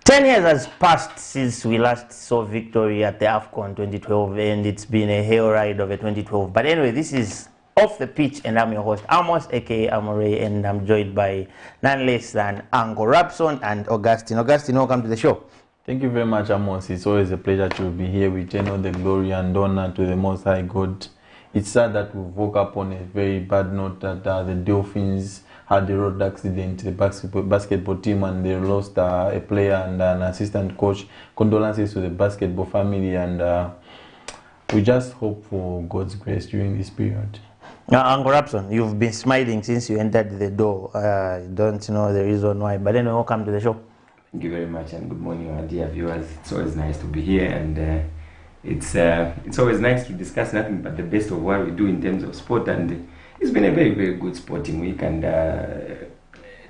10 years has passed since we last saw victory at the AFCON 2012, and it's been a hell ride of a 2012. But anyway, this is Off the Pitch, and I'm your host, Amos, aka Amore, and I'm joined by none less than Uncle Rapson and Augustine. Augustine, welcome to the show. Thank you very much, Amos. It's always a pleasure to be here. We turn all the glory and honor to the Most High God. It's sad that we woke up on a very bad note that the Dolphins had the road accident, the basketball team, and they lost a player and an assistant coach. Condolences to the basketball family, and we just hope for God's grace during this period. Now, Uncle Rapson, you've been smiling since you entered the door. Don't know the reason why, but anyway, welcome to the show. Thank you very much, and good morning, our dear viewers. It's always nice to be here, and it's always nice to discuss nothing but the best of what we do in terms of sport. And it's been a very, very good sporting week, and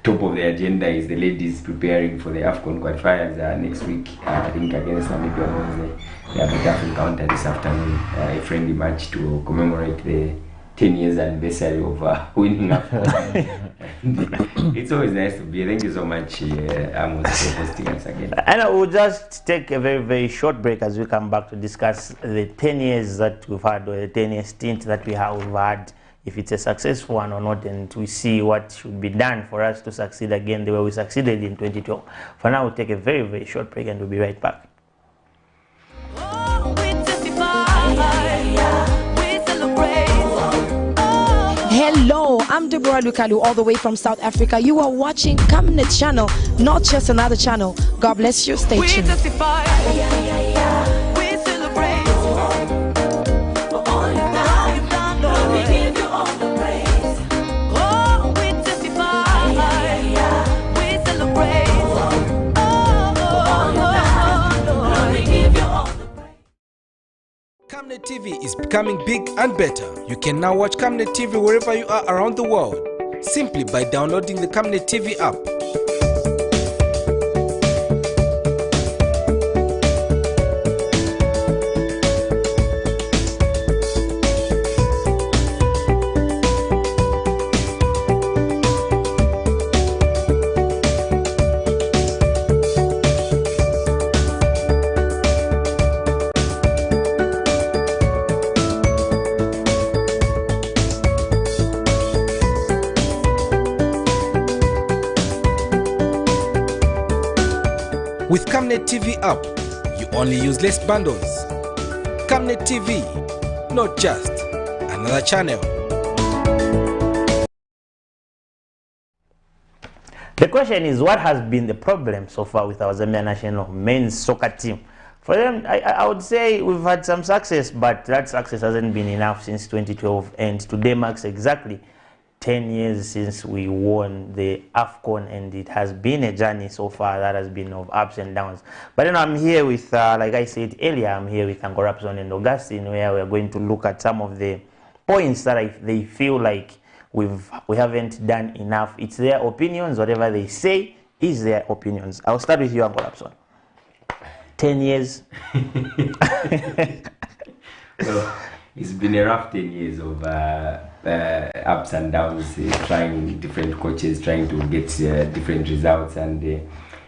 top of the agenda is the ladies preparing for the AFCON qualifiers next week. I think against Namibia on Wednesday. They have a tough encounter this afternoon, a friendly match to commemorate the 10 years anniversary of winning AFCON. It's always nice to be here. Thank you so much, Amos, for hosting us again. And I will just take a very, very short break as we come back to discuss the 10 years that we've had, or the 10-year stint that we've had, if it's a successful one or not, and we see what should be done for us to succeed again the way we succeeded in 2012. For now, we'll take a very, very short break and we'll be right back. Hello, I'm Deborah Lukalu, all the way from South Africa. You are watching Camnet Channel, not just another channel. God bless you. Stay tuned. Camnet TV is becoming big and better. You can now watch Camnet TV wherever you are around the world, simply by downloading the Camnet TV app. With Camnet TV app, you only use less bundles. Camnet TV, not just another channel. The question is, what has been the problem so far with our Zambia national men's soccer team? For them, I would say we've had some success, but that success hasn't been enough since 2012, and today marks exactly 10 years since we won the AFCON, and it has been a journey so far that has been of ups and downs. But then I'm here with, like I said earlier, I'm here with Uncle Rapson and Augustine, where we're going to look at some of the points that they feel like we haven't done enough. It's their opinions. Whatever they say is their opinions. I'll start with you, Uncle Rapson. 10 years. Well, it's been a rough 10 years of ups and downs, trying different coaches, trying to get different results, and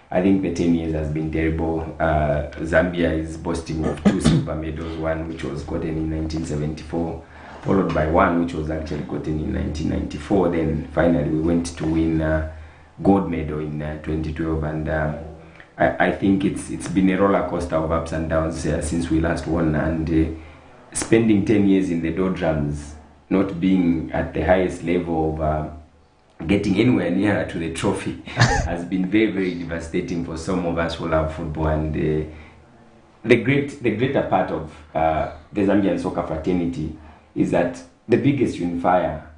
I think the 10 years has been terrible. Zambia is boasting of 2 silver medals, one which was gotten in 1974, followed by one which was actually gotten in 1994. Then finally we went to win gold medal in 2012, and I think it's been a roller coaster of ups and downs since we last won, and spending 10 years in the doldrums, not being at the highest level of getting anywhere near to the trophy has been very, very devastating for some of us who love football. And the greater part of the Zambian soccer fraternity is that the biggest unifier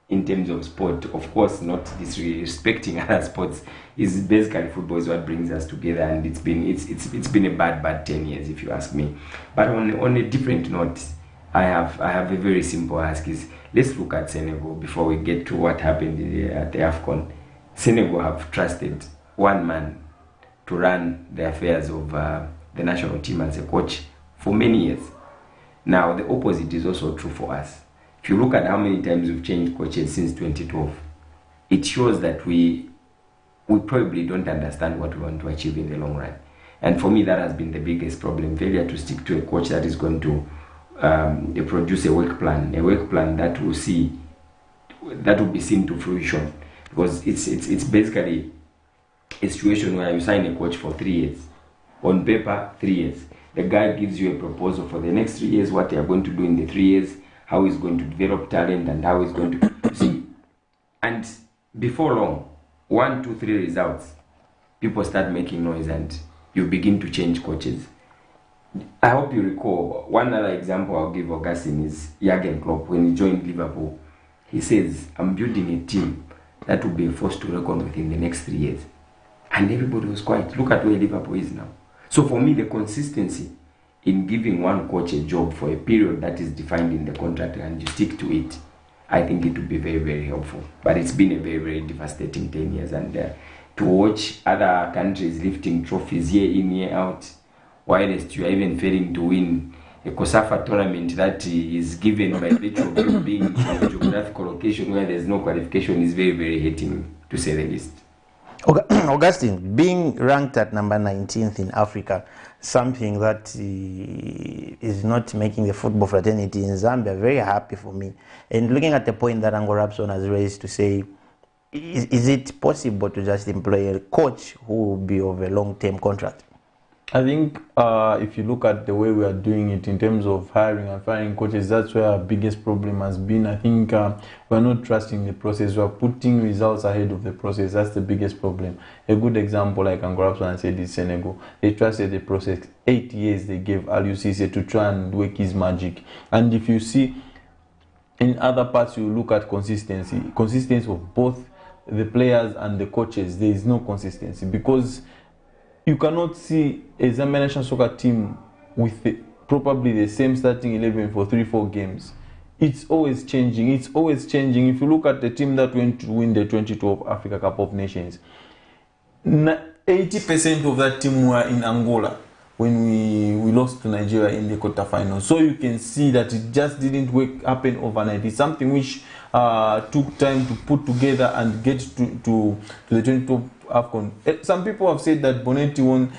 in terms of sport, of course not disrespecting other sports, is basically football is what brings us together, and it's been a bad 10 years if you ask me. But on a different note, I have a very simple ask: is let's look at Senegal before we get to what happened at the AFCON. Senegal have trusted one man to run the affairs of the national team as a coach for many years. Now the opposite is also true for us. If you look at how many times we've changed coaches since 2012, it shows that we we probably don't understand what we want to achieve in the long run. And for me, that has been the biggest problem, failure to stick to a coach that is going to produce a work plan that will be seen to fruition. Because it's basically a situation where you sign a coach for 3 years. On paper, 3 years. The guy gives you a proposal for the next 3 years, what they are going to do in the 3 years, how he's going to develop talent, and how he's going to see. And before long, 1, 2, 3 results, people start making noise and you begin to change coaches. I hope you recall, one other example I'll give Augustine is Jurgen Klopp. When he joined Liverpool, he says, I'm building a team that will be forced to reckon with in the next 3 years. And everybody was quiet. Look at where Liverpool is now. So for me, the consistency in giving one coach a job for a period that is defined in the contract and you stick to it, I think it would be very, very helpful. But it's been a very, very devastating 10 years. And to watch other countries lifting trophies year in, year out, whilst you are even failing to win a COSAFA tournament that is given by virtue of you being in a geographical location where there's no qualification, is very, very hating, to say the least. Augustine, being ranked at number 19th in Africa, something that is not making the football fraternity in Zambia very happy for me. And looking at the point that Ango Rapson has raised to say, is it possible to just employ a coach who will be of a long-term contract? I think if you look at the way we are doing it in terms of hiring and firing coaches, that's where our biggest problem has been. I think we're not trusting the process. We're putting results ahead of the process. That's the biggest problem. A good example, like Ango Rapson said, is Senegal. They trusted the process. 8 years they gave Aliou Cisse to try and work his magic. And if you see in other parts, you look at consistency of both the players and the coaches. There is no consistency because you cannot see a Zambia national soccer team with probably the same starting 11 for 3-4 games. It's always changing. It's always changing. If you look at the team that went to win the 2012 Africa Cup of Nations, 80% of that team were in Angola when we lost to Nigeria in the quarterfinals. So you can see that it just didn't happen overnight. It's something which took time to put together and get to the 2012 AFCON. Some people have said that Bonetti won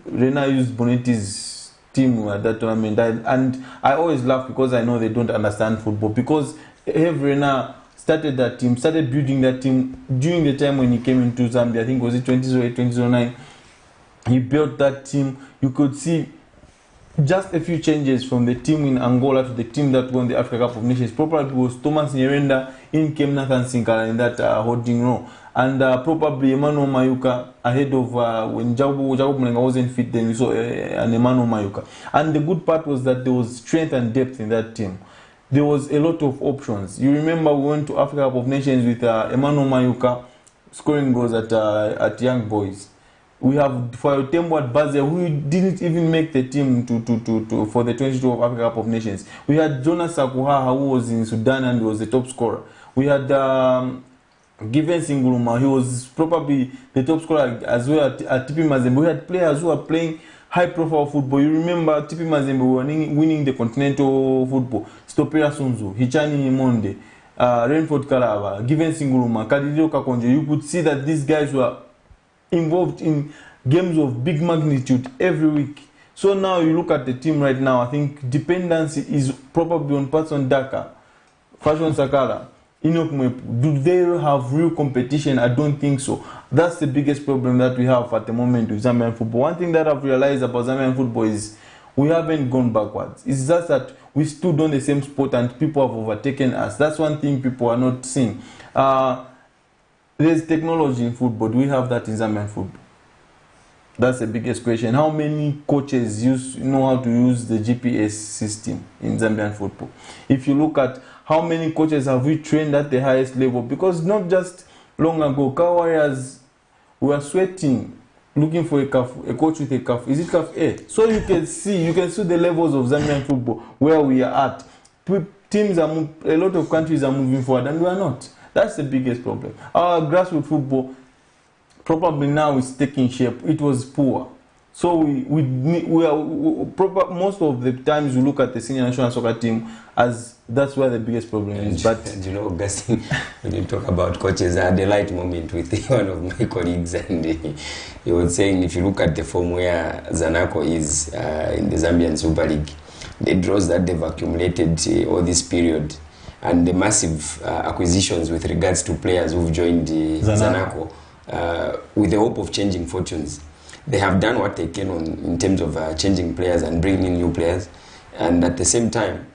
Rena used Bonetti's team at that tournament, and I always laugh because I know they don't understand football. Because Rena started that team, started building that team during the time when he came into Zambia. I think was it 2008, 2009. He built that team. You could see just a few changes from the team in Angola to the team that won the Africa Cup of Nations. Probably was Thomas Nyirenda, in came Nathan Sinkala in that holding row. And probably Emmanuel Mayuka ahead of when Jacob Mlenga wasn't fit, then we saw an Emmanuel Mayuka. And the good part was that there was strength and depth in that team. There was a lot of options. You remember we went to Africa Cup of Nations with Emmanuel Mayuka scoring goals at Young Boys. We have Fayo Tembo at Basel, who didn't even make the team for the 2012 Africa Cup of Nations. We had Jonas Sakuhaha, who was in Sudan and was the top scorer. We had Given Singuluma, he was probably the top scorer as well at TP Mazembe. We had players who are playing high-profile football. You remember TP Mazembe were winning the continental football. Stopera Sunzu, Hichani Monde, Renford Kalaba, Given Singuluma, Kadidio Kakonjo. You could see that these guys were involved in games of big magnitude every week. So now you look at the team right now, I think dependency is probably on Patson Daka, Fashion Sakala, Enoch Mwepu. Do they have real competition? I don't think so. That's the biggest problem that we have at the moment with Zambian football. One thing that I've realized about Zambian football is we haven't gone backwards. It's just that we stood on the same spot and people have overtaken us. That's one thing people are not seeing. There's technology in football. Do we have that in Zambian football? That's the biggest question. How many coaches know how to use the GPS system in Zambian football? If you look at how many coaches have we trained at the highest level? Because not just long ago, Car Warriors were sweating looking for a coach with a CAF. Is it CAF A? So you can see the levels of Zambian football where we are at. Teams a lot of countries are moving forward and we are not. That's the biggest problem. Our grassroots football probably now is taking shape. It was poor. So we are proper. Most of the times we look at the senior national soccer team as that's where the biggest problem is. But you know, Augustine, when you talk about coaches, I had a light moment with one of my colleagues, and he was saying if you look at the form where Zanaco is in the Zambian Super League, the draws that they've accumulated all this period, and the massive acquisitions with regards to players who've joined Zanaco with the hope of changing fortunes. They have done what they can in terms of changing players and bringing in new players. And at the same time,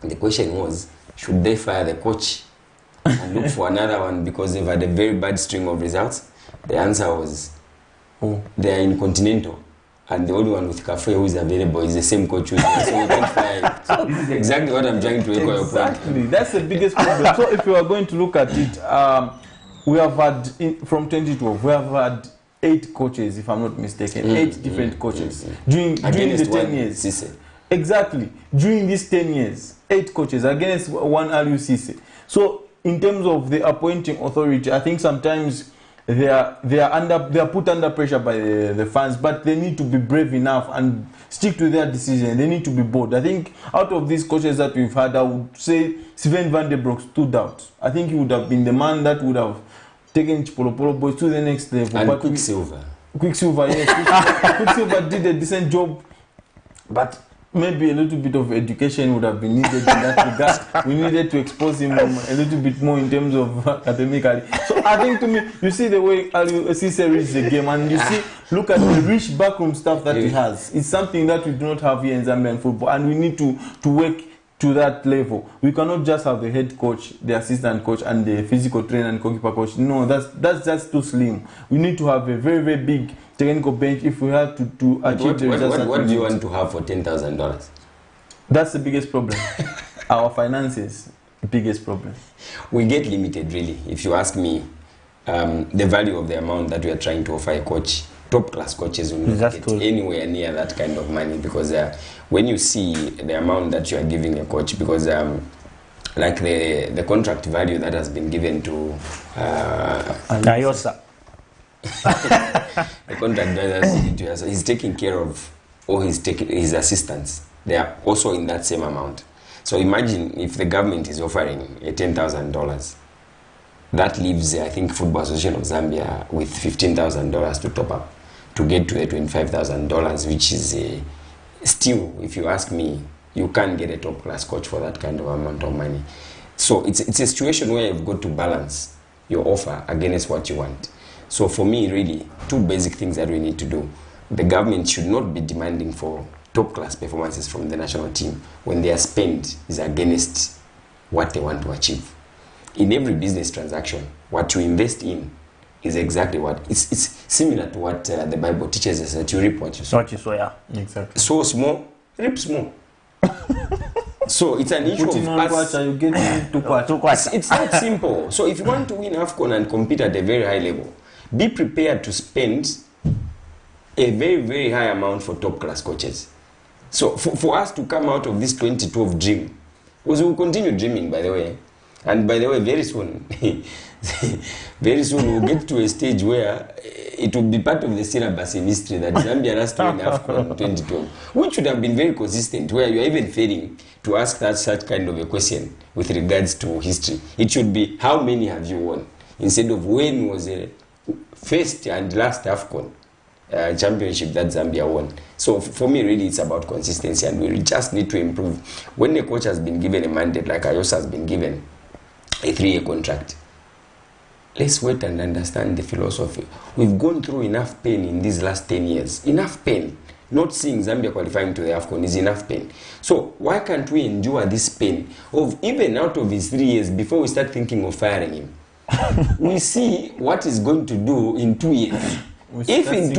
the question was, should they fire the coach and look for another one because they've had a very bad string of results? The answer was, they are in Continental. And the only one with Cafe who is available is the same coach who's there, so we can't fire him. So this is exactly what I'm trying to echo your point. Exactly, that's the biggest problem. So if you are going to look at it, we have had, from 2012, we have had 8 coaches, if I'm not mistaken, 8 different coaches during the 10 years. Cisse. Exactly, during these 10 years, 8 coaches against one Aliou Cisse. So in terms of the appointing authority, I think sometimes they are put under pressure by the fans, but they need to be brave enough and stick to their decision. They need to be bold. I think out of these coaches that we've had, I would say Sven van der Broek stood out. I think he would have been the man that would have taken Chipolopolo boys to the next level. And but Quicksilver, yes. Quicksilver did a decent job, but maybe a little bit of education would have been needed in that regard. We needed to expose him a little bit more in terms of academically. So I think, to me, you see the way Aliou Cisse reads the game, and you see, look at the rich backroom stuff that he has. It's something that we do not have here in Zambian football, and we need to work to that level. We cannot just have the head coach, the assistant coach, and the physical trainer and goalkeeper coach. No, that's just too slim. We need to have a very, very big technical bench if we have to achieve the results. What do you want to have for $10,000? That's the biggest problem. Our finances, the biggest problem. We get limited, really. If you ask me, the value of the amount that we are trying to offer a coach, top-class coaches will not get anywhere near that kind of money, because when you see the amount that you are giving a coach, because like the contract value that has been given to Ayosa. The contract value that's given to Ayosa, he's taking care of all his assistants. They are also in that same amount. So imagine if the government is offering $10,000. That leaves, I think, Football Association of Zambia with $15,000 to top up to get to the $25,000, which is still, if you ask me, you can't get a top-class coach for that kind of amount of money. So it's a situation where you've got to balance your offer against what you want. So for me, really, 2 basic things that we need to do. The government should not be demanding for top-class performances from the national team when their spend is against what they want to achieve. In every business transaction, what you invest in is exactly what it's similar to what the Bible teaches us, that you reap what you sow. What you saw, yeah. Exactly. Sow small, reap small. So it's an issue of us. It's not simple. So if you want to win AFCON and compete at a very high level, be prepared to spend a very, very high amount for top-class coaches. So for us to come out of this 2012 dream, because we will continue dreaming, by the way. And by the way, very soon we'll get to a stage where it will be part of the syllabus in history that Zambia has to win AFCON 2012, which would have been very consistent, where you are even failing to ask such kind of a question with regards to history. It should be, how many have you won? Instead of when was the first and last AFCON championship that Zambia won. So for me, really, it's about consistency, and we just need to improve. When the coach has been given a mandate, like Ayosa has been given a 3-year contract, let's wait and understand the philosophy. We've gone through enough pain in these last 10 years. Enough pain. Not seeing Zambia qualifying to the AFCON is enough pain. So why can't we endure this pain of even out of his 3 years before we start thinking of firing him? We see what he's going to do in 2 years. If in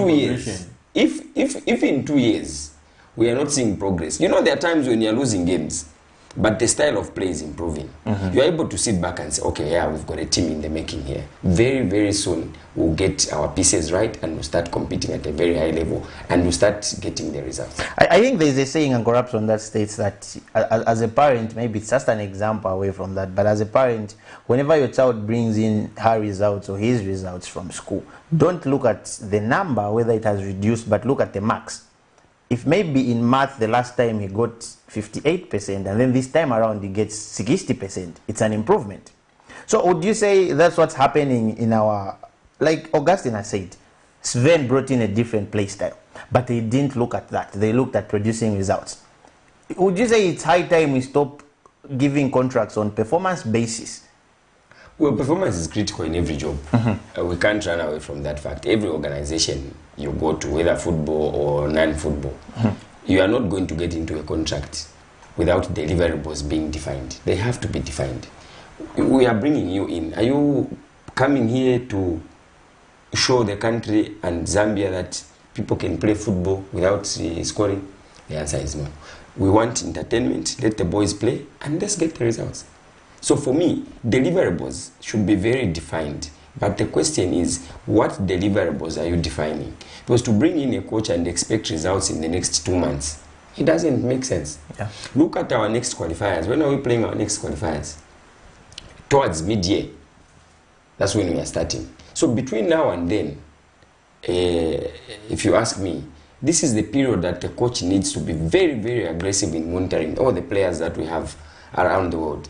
2 years we are not seeing progress, you know, there are times when you're losing games but the style of play is improving. You're able to sit back and say, okay, yeah, we've got a team in the making here. Very, very soon, we'll get our pieces right and we'll start competing at a very high level and we'll start getting the results. I think there's a saying in corruption that states that as a parent, maybe it's just an example away from that, but as a parent, whenever your child brings in her results or his results from school, don't look at the number, whether it has reduced, but look at the marks. If maybe in math the last time he got 58% and then this time around he gets 60%, it's an improvement. So would you say that's what's happening in our, like Augustine has said, Sven brought in a different play style, but they didn't look at that. They looked at producing results. Would you say it's high time we stop giving contracts on performance basis? Well, performance is critical in every job. We can't run away from that fact. Every organization you go to, whether football or non-football, you are not going to get into a contract without deliverables being defined. They have to be defined. We are bringing you in. Are you coming here to show the country and Zambia that people can play football without scoring? The answer is no. We want entertainment. Let the boys play and let's get the results. So for me, deliverables should be very defined. But the question is, what deliverables are you defining? Because to bring in a coach and expect results in the next 2 months, it doesn't make sense. Yeah. Look at our next qualifiers. When are we playing our next qualifiers? Towards mid-year. That's when we are starting. So between now and then, if you ask me, this is the period that the coach needs to be very, very aggressive in monitoring all the players that we have around the world.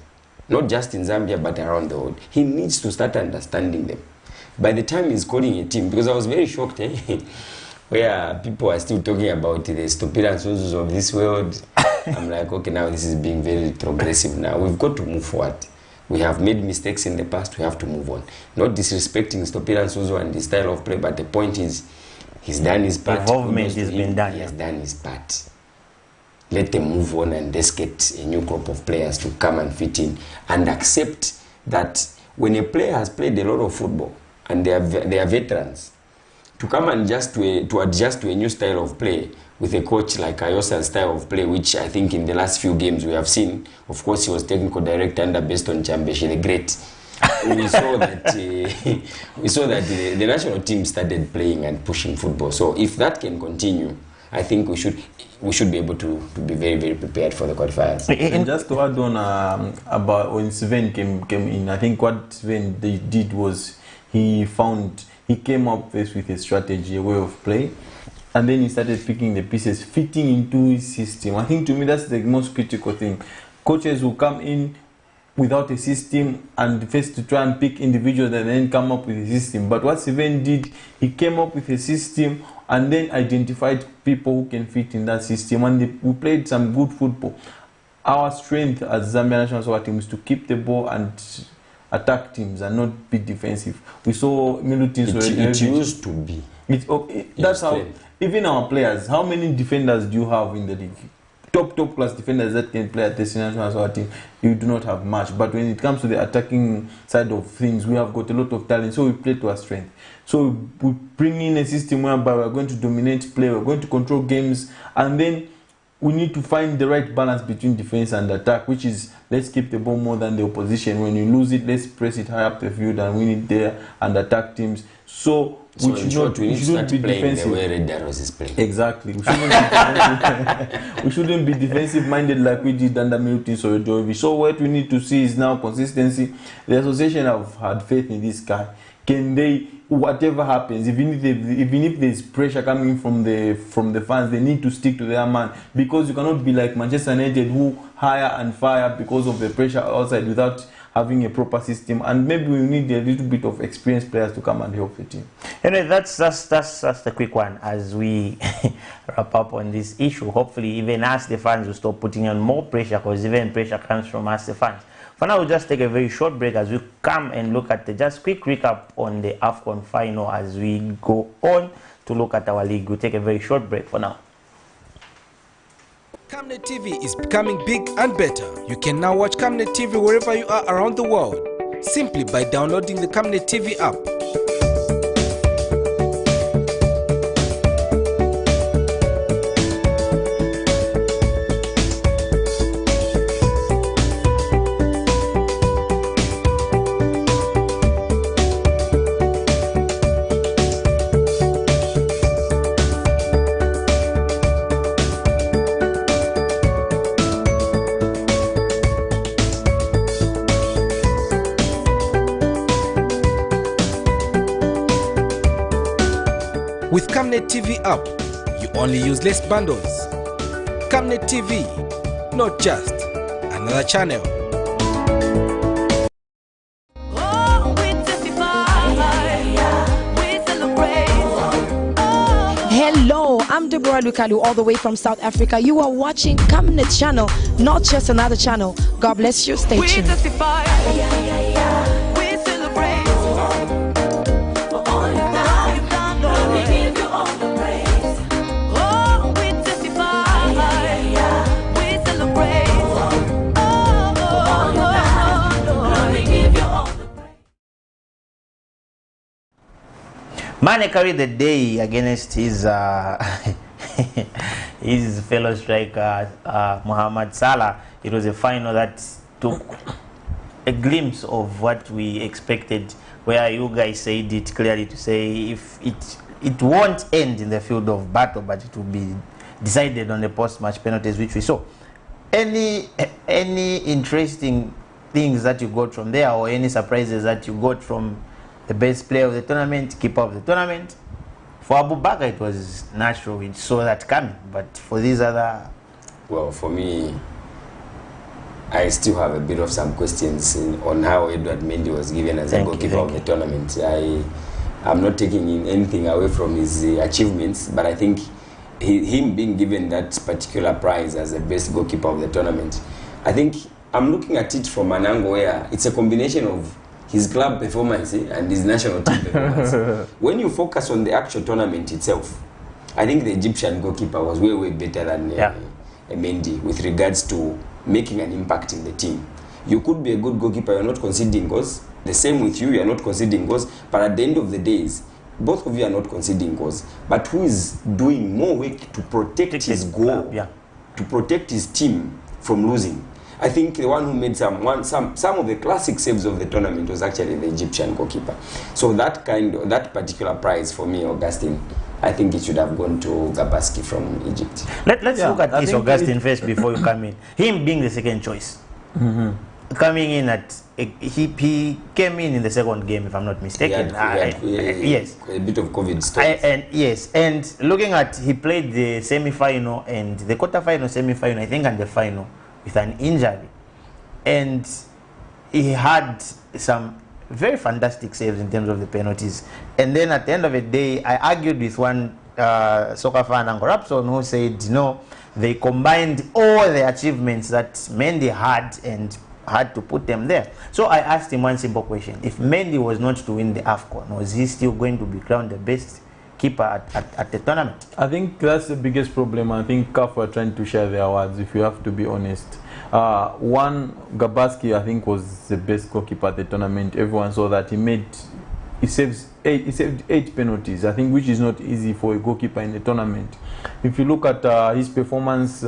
Not just in Zambia, but around the world. He needs to start understanding them. By the time he's calling a team, because I was very shocked, where people are still talking about the Stopira and Suzus of this world. I'm like, okay, now this is being very progressive now. We've got to move forward. We have made mistakes in the past, we have to move on. Not disrespecting Stopira and Suzu and the style of play, but the point is, he's done his part. Involvement has been done. He has done his part. Let them move on and let's get a new crop of players to come and fit in and accept that when a player has played a lot of football and they are veterans, to come and to adjust to a new style of play with a coach like Ayosa's style of play, which I think in the last few games we have seen, of course he was technical director under Beston Chambeshi the Great. We saw that the national team started playing and pushing football. So if that can continue, I think we should be able to be very, very prepared for the qualifiers. And just to add on about when Sven came in, I think what Sven did was he came up with a strategy, a way of play, and then he started picking the pieces, fitting into his system. I think to me that's the most critical thing. Coaches will come in without a system and first to try and pick individuals and then come up with a system. But what Sven did, he came up with a system and then identified people who can fit in that system, and we played some good football. Our strength as Zambia national soccer team is to keep the ball and attack teams and not be defensive. We saw Milutins. It used to be. That's how. Even our players, how many defenders do you have in the league? Top class defenders that can play at the national soccer team, you do not have much. But when it comes to the attacking side of things, we have got a lot of talent, so we play to our strength. So we bring in a system whereby we're going to dominate play, we're going to control games, and then we need to find the right balance between defense and attack, which is let's keep the ball more than the opposition. When you lose it, let's press it high up the field and win it there and attack teams. So we shouldn't be defensive. The way Red Arrows is playing. Exactly. We shouldn't be defensive minded like we did under Milutin Sojovi. So what we need to see is now consistency. The association have had faith in this guy. Can they, whatever happens, even if there's pressure coming from the fans, they need to stick to their man, because you cannot be like Manchester United who hire and fire because of the pressure outside without having a proper system. And maybe we need a little bit of experienced players to come and help the team. Anyway, that's the quick one as we wrap up on this issue. Hopefully, even us, the fans, will stop putting on more pressure, because even pressure comes from us, the fans. For now, we'll just take a very short break as we come and look at the just quick recap on the AFCON final as we go on to look at our league. We'll take a very short break for now. Camnet TV is becoming big and better. You can now watch Camnet TV wherever you are around the world, simply by downloading the Camnet TV app. Camnet TV app, you only use less bundles. Camnet TV, not just another channel. Hello, I'm Deborah Lukalu, all the way from South Africa. You are watching Camnet channel, not just another channel. God bless you. Stay tuned. Testify. We celebrate for all you've done. Lord, we give you all the praise. Oh, we testify. We celebrate for all you've done. Lord, we give you all the praise. Mane carried the day against his his fellow striker Mohamed Salah. It was a final that took a glimpse of what we expected, where you guys said it clearly to say if it won't end in the field of battle, but it will be decided on the post-match penalties, which we saw. Any interesting things that you got from there, or any surprises that you got from the best player of the tournament, keeper of the tournament? For Abubakar, it was natural. We saw that coming. But for these other... Well, for me, I still have a bit of some questions on how Edward Mendy was given as a goalkeeper of the tournament. I'm not taking anything away from his achievements, but I think him being given that particular prize as the best goalkeeper of the tournament, I think I'm looking at it from an angle where it's a combination of his club performance and his national team performance. When you focus on the actual tournament itself, I think the Egyptian goalkeeper was way better than Mendy with regards to making an impact in the team. You could be a good goalkeeper, you're not conceding goals. The same with you, you're not conceding goals. But at the end of the days, both of you are not conceding goals. But who is doing more work to protect his goal, to protect his team from losing? I think the one who made some of the classic saves of the tournament was actually the Egyptian goalkeeper. So that particular prize for me, Augustine, I think it should have gone to Gabaski from Egypt. Let's look at this Augustine first before you come in. Him being the second choice. Coming in he came in the second game, if I'm not mistaken. Yes. A bit of COVID stuff. And looking at, he played the semi-final and the quarter-final, semi-final, I think, and the final with an injury, and he had some very fantastic saves in terms of the penalties. And then at the end of the day, I argued with one soccer fan, Ango Rapson, who said, they combined all the achievements that Mendy had and had to put them there. So I asked him one simple question: if Mendy was not to win the AFCON, was he still going to be crowned the best keeper at the tournament? I think that's the biggest problem. I think CAF are trying to share their awards, if you have to be honest. Gabaski, I think, was the best goalkeeper at the tournament. Everyone saw that he saved 8 penalties, I think, which is not easy for a goalkeeper in the tournament. If you look at his performance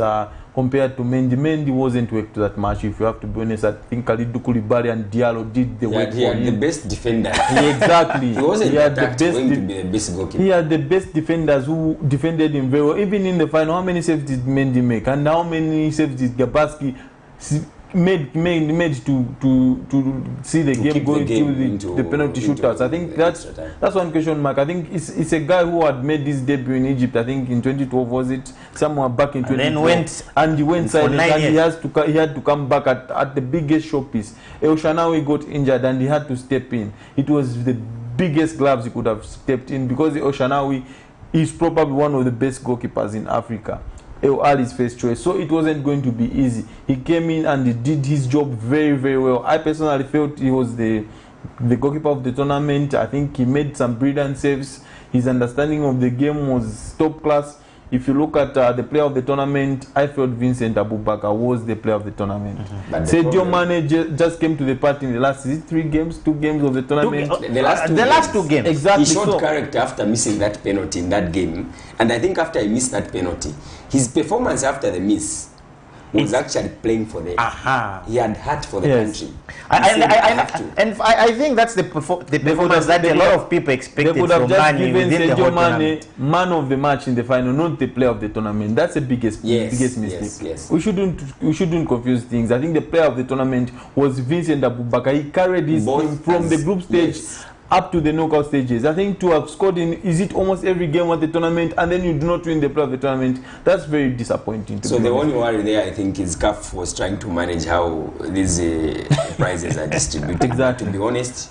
compared to Mendy wasn't worked that much, if you have to be honest. I think Kalidou Koulibaly and Diallo did the work for him. He had the best defender. Exactly. He wasn't going to be the best goalkeeper. He had the best defenders who defended him very well. Even in the final, how many saves did Mendy make? And how many saves did Gabaski made to see the game going through the penalty shootouts? I think that's one question mark. I think it's a guy who had made his debut in Egypt, I think in 2012, was it? Somewhere back in 2012. And he went silent, and he had to come back at the biggest showpiece. El Shanawi got injured and he had to step in. It was the biggest gloves he could have stepped in, because El Shanawi is probably one of the best goalkeepers in Africa. Ali's first choice, so it wasn't going to be easy. He came in and he did his job very well. I personally felt he was the goalkeeper of the tournament. I think he made some brilliant saves. His understanding of the game was top class. If you look at the player of the tournament, I felt Vincent Abubakar was the player of the tournament. Sadio Mane just came to the party in the last 2 games of the tournament. The last two games. Exactly. He showed character after missing that penalty in that game. And I think after he missed that penalty, his performance after the miss was actually playing for the... He had heart for the country. I think that's the performance that a lot of people expected from Mane. They would have just given Sadio Mane man of the match in the final, not the player of the tournament. That's the biggest mistake. Yes. We shouldn't confuse things. I think the player of the tournament was Vincent Abubakar. He carried his team from the group stage up to the knockout stages. I think to have scored in, is it almost every game of the tournament, and then you do not win the play of the tournament, that's very disappointing. So the only worry there, I think, is CAF was trying to manage how these prizes are distributed. Exactly. To be honest,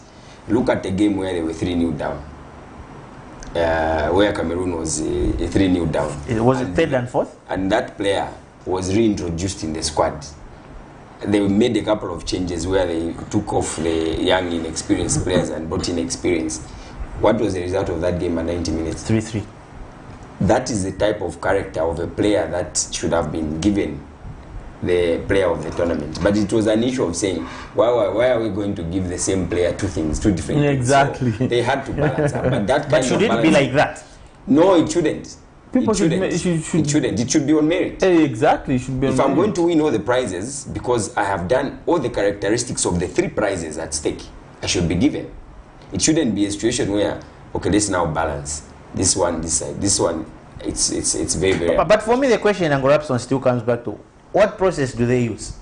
look at the game where they were 3-0 down, where Cameroon was 3-0 down. Was it third and fourth? And that player was reintroduced in the squad. They made a couple of changes where they took off the young, inexperienced players and brought in experience. What was the result of that game at 90 minutes? 3-3. That is the type of character of a player that should have been given the player of the tournament. But it was an issue of saying, why are we going to give the same player two different things? Exactly. So they had to balance out. But that But kind should of it be like that? No, it shouldn't. People It should shouldn't. ma- should- It shouldn't. It should be on merit. Exactly, it should be. If on I'm going merit. to win all the prizes because I have done all the characteristics of the 3 prizes at stake, I should be given. It shouldn't be a situation where, okay, let's now balance this one, this side, this one. It's very, very. But for me, the question, Ango Rapson, still comes back to what process do they use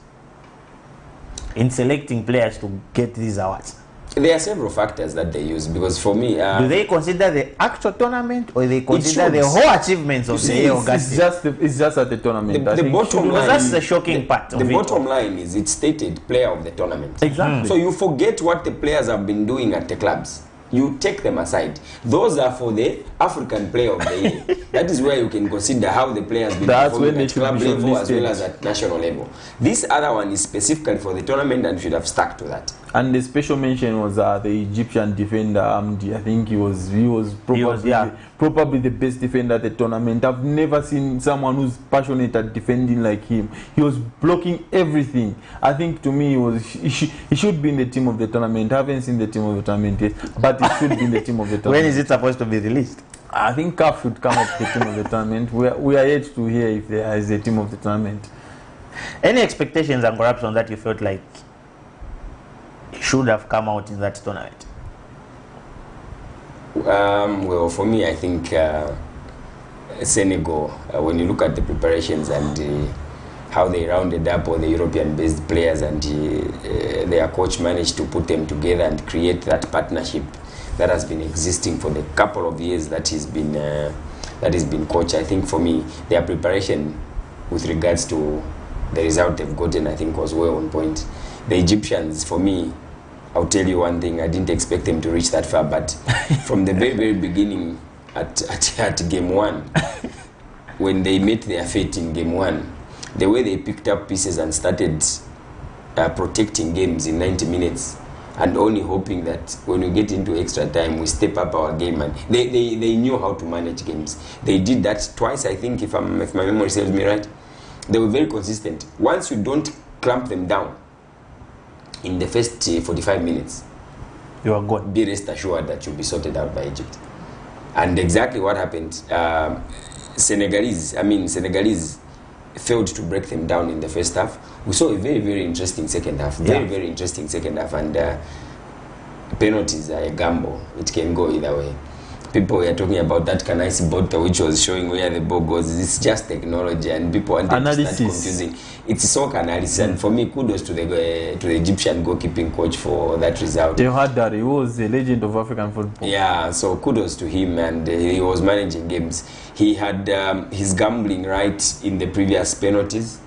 in selecting players to get these awards? There are several factors that they use because for me, Do they consider the actual tournament or they consider the shows. whole achievements of You the see, year? It's just at the tournament. I the think bottom should- line. that's the shocking part of The it. bottom line is it's stated player of the tournament. Exactly. So you forget what the players have been doing at the clubs. You take them aside. Those are for the African player of the year. That is where you can consider how the players been That's when performing they at should club be level as shortlisted. well as at national level. This other one is specifically for the tournament and should have stuck to that. And the special mention was the Egyptian defender Amdi. I think he was probably yeah. probably the best defender at the tournament. I've never seen someone who's passionate at defending like him. He was blocking everything. I think to me he should be in the team of the tournament. I haven't seen the team of the tournament yet, but he should be in the team of the tournament. When is it supposed to be released? I think CAF should come up with the team of the tournament. We are yet to hear if there is a team of the tournament. Any expectations, Ango Rapson, that you felt like should have come out in that tournament? Well, for me, I think Senegal, when you look at the preparations and how they rounded up all the European-based players and their coach managed to put them together and create that partnership that has been existing for the couple of years that he's been coach. I think for me, their preparation with regards to the result they've gotten, I think was well on point. The Egyptians, for me, I'll tell you one thing, I didn't expect them to reach that far, but from the very, very beginning at game 1, when they met their fate in game 1, the way they picked up pieces and started protecting games in 90 minutes and only hoping that when we get into extra time, we step up our game. And they knew how to manage games. They did that twice, I think, if my memory serves me right. They were very consistent. Once you don't clamp them down in the first 45 minutes, You are good. be rest assured that you'll be sorted out by Egypt. And exactly what happened. Senegalese failed to break them down in the first half. We saw a very, very interesting second half. Very interesting second half. And penalties are a gamble. It can go either way. People were talking about that Kanaisi bottle which was showing where the ball goes. It's just technology and people wanted to start confusing. It's soccer analysis. And for me, kudos to the Egyptian goalkeeping coach for that result. He was a legend of African football. Yeah, so kudos to him, and he was managing games. He had his gambling right in the previous penalties.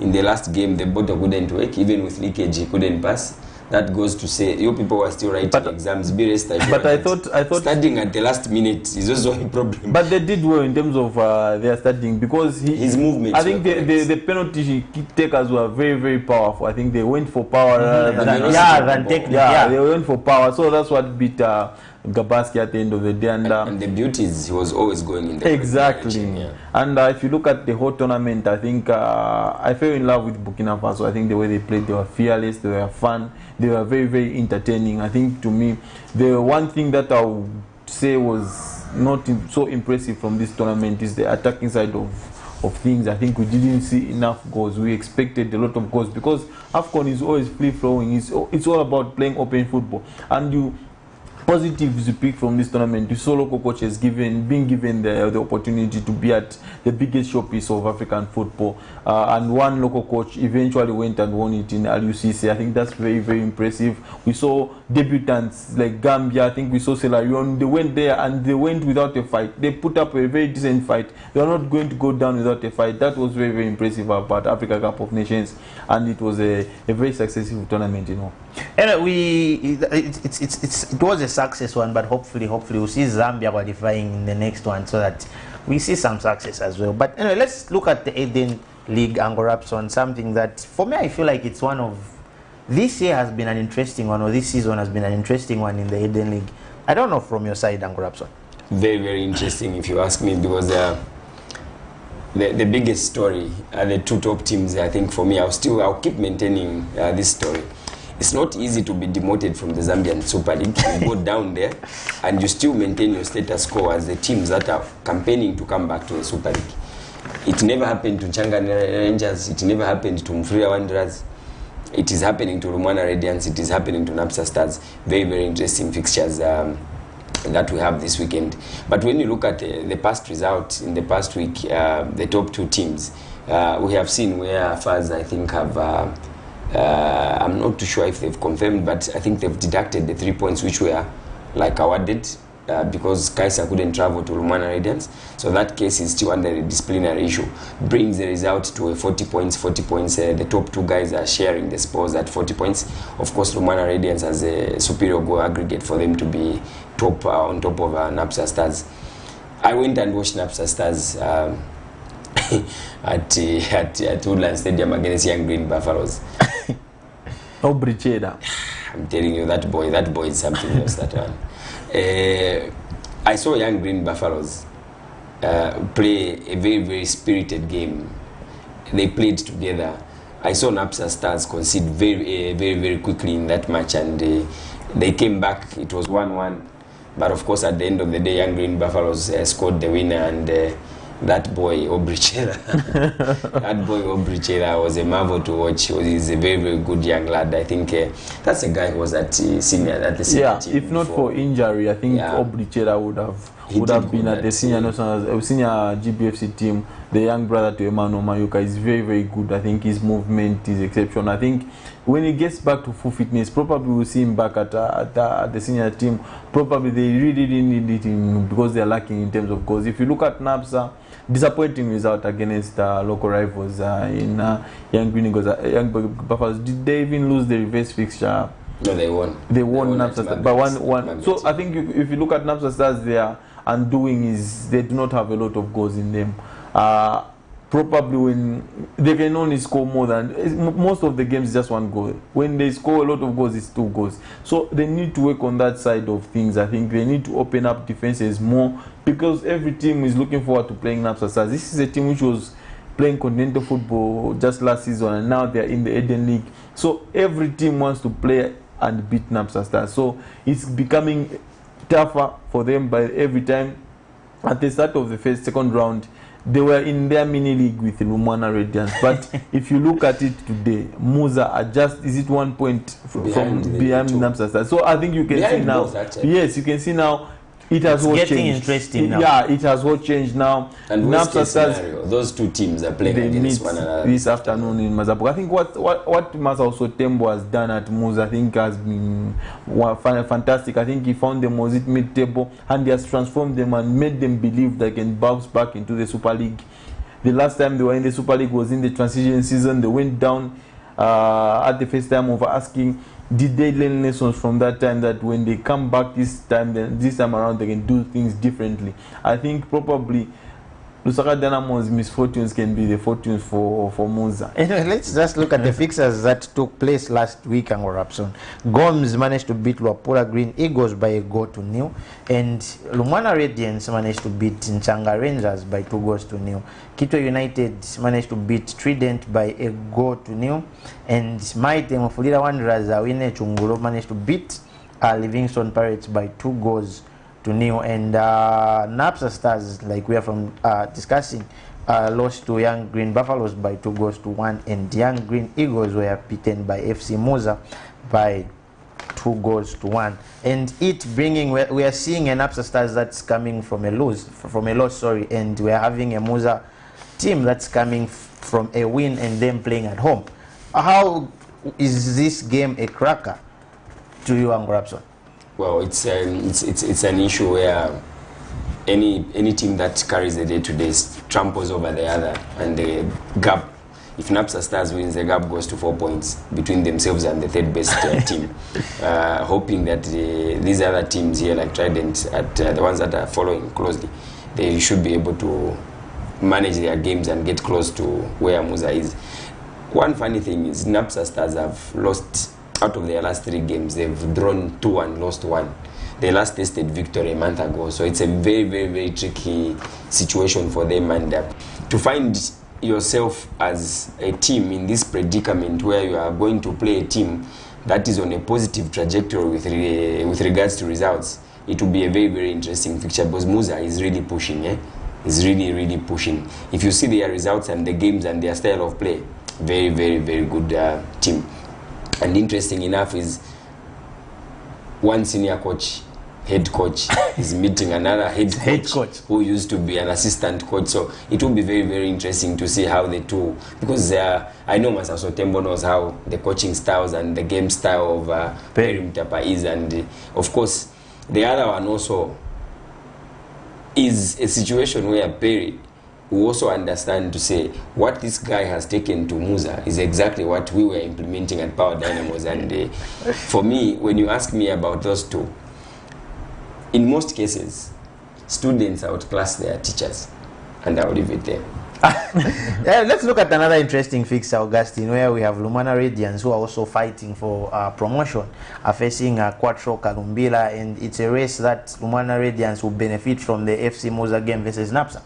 In the last game, the bottle couldn't work. Even with leakage, he couldn't pass. That goes to say, you people were still writing exams. Be rest assured. But I thought starting at the last minute is also a problem. But they did well in terms of their starting because his movements. I think the penalty takers were very, very powerful. I think they went for power than technique. They went for power. So that's what beat Gabaski at the end of the day. And the beauty is he was always going in the exactly. Yeah. And if you look at the whole tournament, I think I fell in love with Burkina Faso. I think the way they played, they were fearless, they were fun, they were very, very entertaining. I think to me, the one thing that I would say was not so impressive from this tournament is the attacking side of things. I think we didn't see enough goals. We expected a lot of goals because AFCON is always free flowing. It's all about playing open football. And positives you pick from this tournament. You saw local coaches being given the opportunity to be at the biggest showpiece of African football, and one local coach eventually went and won it in LUCC. I think that's very, very impressive. We saw debutants like Gambia. I think we saw Sierra Leone. They went there and they went without a fight. They put up a very decent fight. They are not going to go down without a fight. That was very, very impressive about Africa Cup of Nations, and it was a very successful tournament, you know. And it was a success one, but hopefully we'll see Zambia qualifying in the next one so that we see some success as well. But anyway, let's look at the Eden League, Ango Rapson, something that for me I feel like it's one of, this year has been an interesting one, or this season has been an interesting one in the Eden League. I don't know from your side, Ango Rapson. Very, very interesting if you ask me, because the biggest story are the two top teams. I think for me, I'll keep maintaining this story. It's not easy to be demoted from the Zambian Super League. You go down there and you still maintain your status quo as the teams that are campaigning to come back to the Super League. It never happened to Changani Rangers. It never happened to Mfuria Wanderers. It is happening to Lumwana Radiance. It is happening to Napsa Stars. Very, very interesting fixtures that we have this weekend. But when you look at the past results in the past week, the top two teams, we have seen where FAS, I think, have... I'm not too sure if they've confirmed, but I think they've deducted the 3 points which were like awarded because Kaisa couldn't travel to Lumwana Radiance. So that case is still under the disciplinary issue. Brings the result to 40 points. 40 points. The top two guys are sharing the spoils at 40 points. Of course, Lumwana Radiance has a superior goal aggregate for them to be top on top of Napsa Stars. I went and watched Napsa Stars at Woodland Stadium against Young Green Buffaloes. Aubrey Cheda. I'm telling you, that boy is something else, that one. I saw Young Green Buffaloes play a very, very spirited game. They played together. I saw Napsa Stars concede very, very quickly in that match, and they came back. It was 1-1. But of course, at the end of the day, Young Green Buffaloes scored the winner, and that boy Aubrey Cheda, was a marvel to watch. He's a very, very good young lad. I think that's a guy who was at the senior team. If not for injury, I think Aubrey Cheda would have been at the senior GBFC team. The young brother to Emmanuel Mayuka is very, very good. I think his movement is exceptional. I think when he gets back to full fitness, probably we'll see him back at the senior team. Probably they really need him because they are lacking in terms of goals. If you look at Napsa, disappointing result against local rivals in Young Green Buffaloes. Did they even lose the reverse fixture? No, they won. They won Napsa Stars by 1-1. So I think if you look at Napsa Stars, their undoing is they do not have a lot of goals in them. Probably when they can only score more than most of the games, just one goal. When they score a lot of goals, it's 2 goals. So they need to work on that side of things. I think they need to open up defenses more because every team is looking forward to playing Napsa Stars. This is a team which was playing continental football just last season, and now they're in the Eden League. So every team wants to play and beat Napsa Stars. So it's becoming tougher for them by every time. At the start of the second round, they were in their mini league with Lumwana Radiance. But if you look at it today, Muza are just, is it 1 point behind Napsa Stars? So I think you can see now. Yes, you can see now. It has all changed. Interesting now. Yeah, it has all changed now. And Napsa Stars, those two teams are playing against one another this afternoon in Mazapo. I think what Masa also Tembo has done at Muza, I think has been fantastic. I think he found them was it mid-table, and he has transformed them and made them believe they can bounce back into the Super League. The last time they were in the Super League was in the transition season. They went down at the first time of asking, did they learn lessons from that time that when they come back this time around they can do things differently? I think probably Lusaka Dynamo's misfortunes can be the fortunes for Muza. Anyway, let's just look at the fixtures that took place last week, Ango Rapson. Gomes managed to beat Luapula Green Eagles by 1-0, and Lumwana Radiance managed to beat Nchanga Rangers by 2-0. Kitwe United managed to beat Trident by 1-0, and Maite Mufulira Wanderers Awine Chungulo managed to beat Livingston Pirates by 2-0. And Napsa Stars, like we are from discussing, lost to Young Green Buffaloes by 2-1, and Young Green Eagles were beaten by FC Muza by 2-1, and it bringing we are seeing an Absa Stars that's coming from a loss, and we are having a Musa team that's coming from a win and them playing at home. How is this game a cracker to you, Angorapson? Well, it's an issue where any team that carries the day-to-day tramples over the other, and the gap, if Napsa Stars wins, the gap goes to 4 points between themselves and the third best team. Hoping that these other teams here, like Trident, the ones that are following closely, they should be able to manage their games and get close to where Musa is. One funny thing is Napsa Stars have lost, out of their last 3 games, they've drawn 2 and lost 1. They last tasted victory a month ago, so it's a very, very, very tricky situation for them. And to find yourself as a team in this predicament where you are going to play a team that is on a positive trajectory with regards to results, it will be a very, very interesting fixture, because Musa is really pushing. Is really, really pushing. If you see their results and the games and their style of play, very, very, very good team. And interesting enough is one senior coach, head coach, is meeting another head coach who used to be an assistant coach. So it will be very, very interesting to see how the two, because I know Masaso Tembo knows how the coaching styles and the game style of Perry Mtapa is, and of course the other one also is a situation where Perry will also understand to say what this guy has taken to Musa is exactly what we were implementing at Power Dynamos. And for me, when you ask me about those two, in most cases, students outclass their teachers, and I'll leave it there. Let's look at another interesting fixture, Augustine, where we have Lumana Radiants, who are also fighting for promotion, are facing Quattro Kalumbila, and it's a race that Lumana Radiants will benefit from the FC Musa game versus Napsa.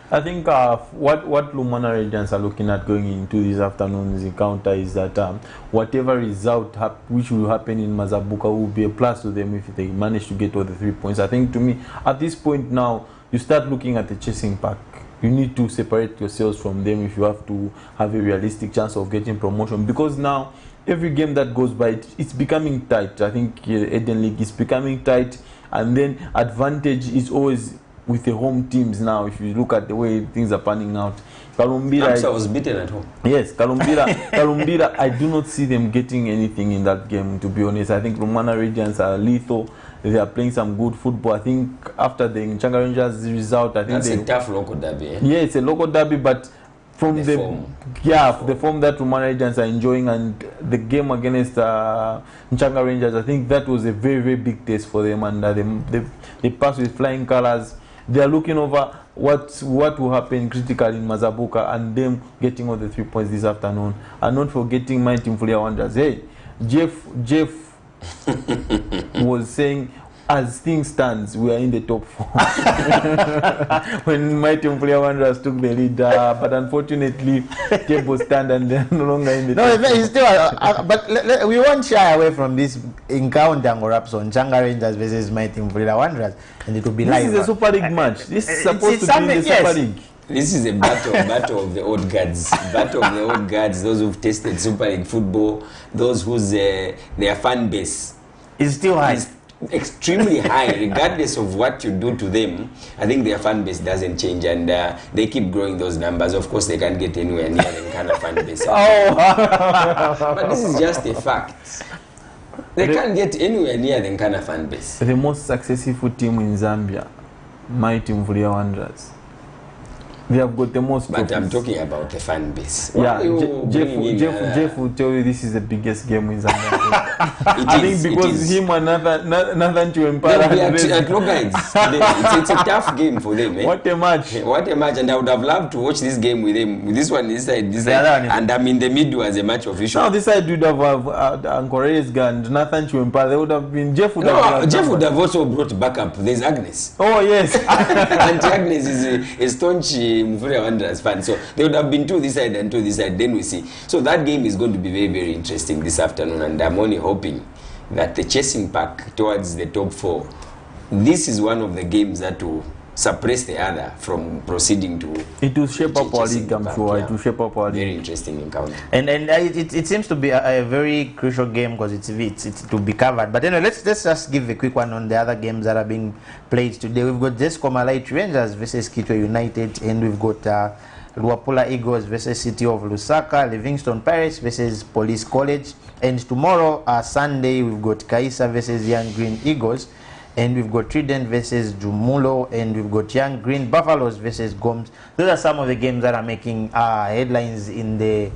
I think what Lumana Radiants are looking at going into this afternoon's encounter is that whatever result which will happen in Mazabuka will be a plus to them if they manage to get all the 3 points. I think, to me, at this point now, you start looking at the chasing pack. You need to separate yourselves from them if you have to have a realistic chance of getting promotion, because now every game that goes by, it's becoming tight. I think Eden League is becoming tight, and then advantage is always with the home teams now. If you look at the way things are panning out, Napsa was beaten at home. Yes, Kalumbila, I do not see them getting anything in that game, to be honest. I think Lumana Radiants are lethal. They are playing some good football. I think after the Nchanga Rangers result, I think that's a tough local derby. Yeah, it's a local derby, but from the form that Lumana Radiants are enjoying, and the game against Nchanga Rangers, I think that was a very, very big test for them, and they passed with flying colors. They are looking over what will happen critically in Mazabuka, and them getting all the 3 points this afternoon, and not forgetting my team Fulia Wanderers. Hey, Jeff was saying, as things stands, we are in the top 4. When my team Fulia Wanderers took the lead, but unfortunately, table stand and they're no longer in the top 4. It's still, but we won't shy away from this encounter, Rapson, Nchanga Rangers versus my team Fulia Wanderers, and it will be live. This is a Super League match. This is supposed to be the Super League. This is a battle of the old guards. Battle of the old guards, those who've tasted Super League football, those whose their fan base is still high. Is extremely high, regardless of what you do to them. I think their fan base doesn't change, and they keep growing those numbers. Of course, they can't get anywhere near the kind of fan base. But this is just a fact. They can't get anywhere near the kind of fan base. The most successful team in Zambia, my team Fulia Wanderers. They have got the most. But I'm talking about the fan base. Yeah, Jeff will tell you this is the biggest game in Zambia. I think because him and Nathan Chiwempara. It's a tough game for them. What a match! What a match! And I would have loved to watch this game with them. This one, this side, and I'm in the middle as a match official. Now this side would have Uncle Reyesga and Nathan Chiwempara. They would have been. Jeff would have also brought backup. There's Agnes. Oh yes, and Agnes is a staunch Mvula Wanderers fan, so they would have been to this side and to this side. Then we see. So that game is going to be very, very interesting this afternoon, and I'm only hoping that the chasing pack towards the top 4. This is one of the games that will suppress the other from proceeding to. It will shape up our chasing league, the I'm back, sure. yeah. It will shape up our Very league. interesting encounter. And it seems to be a very crucial game because it's to be covered. But anyway, let's just give a quick one on the other games that are being played today. We've got Jesco Malite Rangers versus Kitwe United, and we've got Luapula Eagles versus City of Lusaka, Livingston Pirates versus Police College, and tomorrow, Sunday, we've got Kaisa versus Young Green Eagles, and we've got Trident versus Jumulo, and we've got Young Green Buffaloes versus Gomes. Those are some of the games that are making headlines in the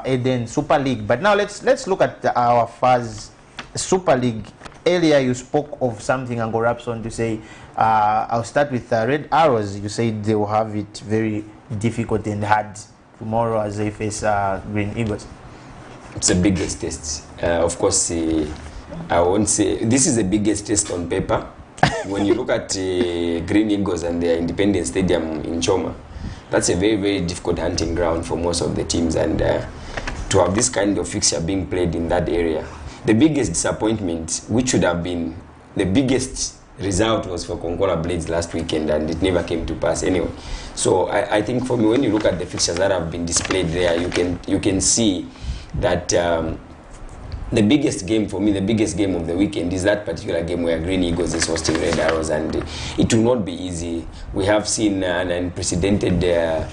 Eden Super League. But now let's look at our FAS Super League. Earlier you spoke of something, Uncle Rapson, to say, I'll start with Red Arrows. You said they will have it very difficult and hard tomorrow as they face Green Eagles. It's the biggest test. Of course, I won't say this is the biggest test on paper. When you look at Green Eagles and their Independence Stadium in Choma, that's a very, very difficult hunting ground for most of the teams. And to have this kind of fixture being played in that area, the biggest disappointment, which should have been the biggest result, was for Konkola Blades last weekend, and it never came to pass anyway. So I think for me, when you look at the fixtures that have been displayed there, you can see that the biggest game for me, the biggest game of the weekend is that particular game where Green Eagles is hosting Red Arrows, and it will not be easy. We have seen an unprecedented